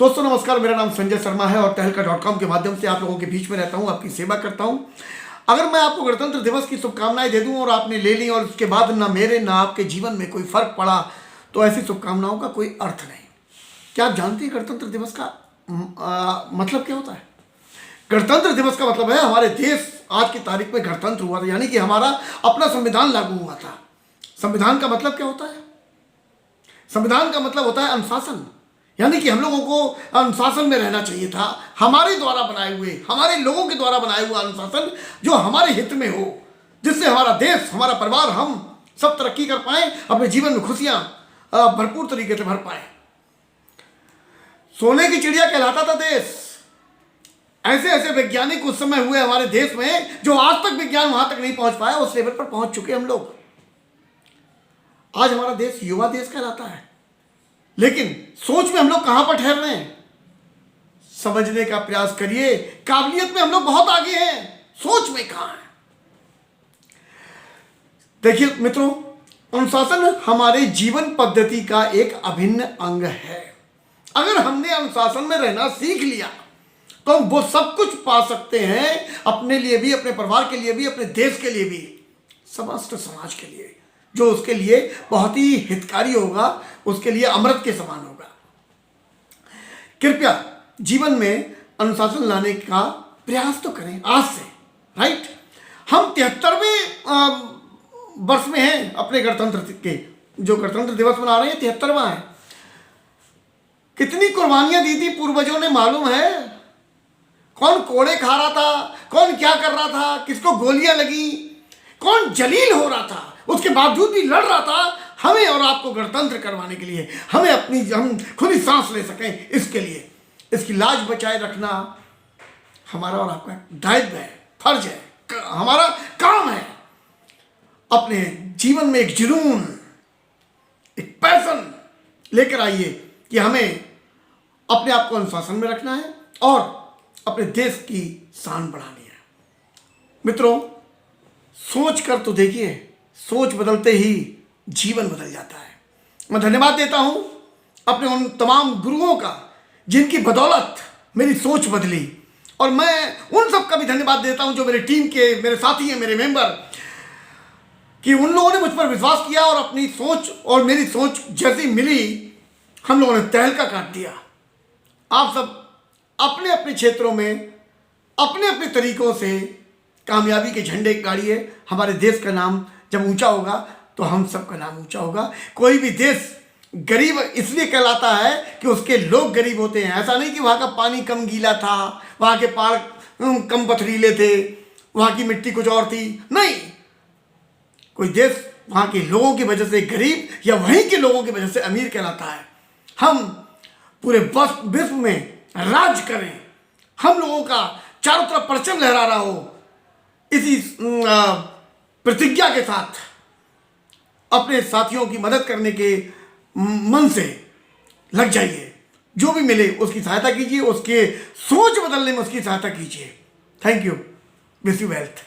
दोस्तों नमस्कार, मेरा नाम संजय शर्मा है और तहलका.com के माध्यम से आप लोगों के बीच में रहता हूं, आपकी सेवा करता हूं। अगर मैं आपको गणतंत्र दिवस की शुभकामनाएं दे दूं और आपने ले ली और उसके बाद ना मेरे ना आपके जीवन में कोई फर्क पड़ा, तो ऐसी शुभकामनाओं का कोई अर्थ नहीं। क्या आप जानते हैं गणतंत्र दिवस का मतलब क्या होता है? गणतंत्र दिवस का मतलब है हमारे देश आज की तारीख में गणतंत्र हुआ था, यानी कि हमारा अपना संविधान लागू हुआ था। संविधान का मतलब क्या होता है? संविधान का मतलब होता है अनुशासन, यानी कि हम लोगों को अनुशासन में रहना चाहिए था। हमारे द्वारा बनाए हुए, हमारे लोगों के द्वारा बनाया हुआ अनुशासन जो हमारे हित में हो, जिससे हमारा देश, हमारा परिवार, हम सब तरक्की कर पाए, अपने जीवन में खुशियां भरपूर तरीके से भर पाए। सोने की चिड़िया कहलाता था देश। ऐसे ऐसे वैज्ञानिक उस समय हुए हमारे देश में जो आज तक विज्ञान वहां तक नहीं पहुंच पाया, उस लेवल पर पहुंच चुके हम लोग। आज हमारा देश युवा देश कहलाता है, लेकिन सोच में हम लोग कहां पर ठहर रहे हैं? समझने का प्रयास करिए। काबिलियत में हम लोग बहुत आगे हैं, सोच में कहां है? देखिए मित्रों, अनुशासन हमारे जीवन पद्धति का एक अभिन्न अंग है। अगर हमने अनुशासन में रहना सीख लिया तो हम वो सब कुछ पा सकते हैं, अपने लिए भी, अपने परिवार के लिए भी, अपने देश के लिए भी, समस्त समाज के लिए, जो उसके लिए बहुत ही हितकारी होगा, उसके लिए अमृत के समान होगा। कृपया जीवन में अनुशासन लाने का प्रयास तो करें आज से, राइट? हम 73वें वर्ष में हैं अपने गणतंत्र के। जो गणतंत्र दिवस मना रहे हैं 73वां है। कितनी कुर्बानियां दी थी पूर्वजों ने मालूम है? कौन कोड़े खा रहा था, कौन क्या कर रहा था, किसको गोलियां लगी, कौन जलील हो रहा था, उसके बावजूद भी लड़ रहा था हमें और आपको गणतंत्र करवाने के लिए, हम खुद ही सांस ले सकें, इसके लिए। इसकी लाज बचाए रखना हमारा और आपका दायित्व है, फर्ज है, हमारा काम है। अपने जीवन में एक जुनून, एक पैशन लेकर आइए कि हमें अपने आप को अनुशासन में रखना है और अपने देश की शान बढ़ानी है। मित्रों, सोच कर तो देखिए, सोच बदलते ही जीवन बदल जाता है। मैं धन्यवाद देता हूं अपने उन तमाम गुरुओं का जिनकी बदौलत मेरी सोच बदली, और मैं उन सब का भी धन्यवाद देता हूं जो मेरे टीम के, मेरे साथी हैं, मेरे मेंबर, कि उन लोगों ने मुझ पर विश्वास किया और अपनी सोच और मेरी सोच जैसी मिली, हम लोगों ने तहलका काट दिया। आप सब अपने अपने क्षेत्रों में अपने अपने तरीकों से कामयाबी के झंडे गाड़िए। हमारे देश का नाम जब ऊंचा होगा तो हम सबका नाम ऊंचा होगा। कोई भी देश गरीब इसलिए कहलाता है कि उसके लोग गरीब होते हैं। ऐसा नहीं कि वहाँ का पानी कम गीला था, वहाँ के पहाड़ कम पथरीले थे, वहाँ की मिट्टी कुछ और थी, नहीं। कोई देश वहाँ के लोगों की वजह से गरीब या वहीं के लोगों की वजह से अमीर कहलाता है। हम पूरे विश्व में राज करें, हम लोगों का चारों तरफ परचम लहरा रहा हो, इसी प्रतिज्ञा के साथ अपने साथियों की मदद करने के मन से लग जाइए। जो भी मिले उसकी सहायता कीजिए, उसके सोच बदलने में उसकी सहायता कीजिए। Thank you. Wish you wealth.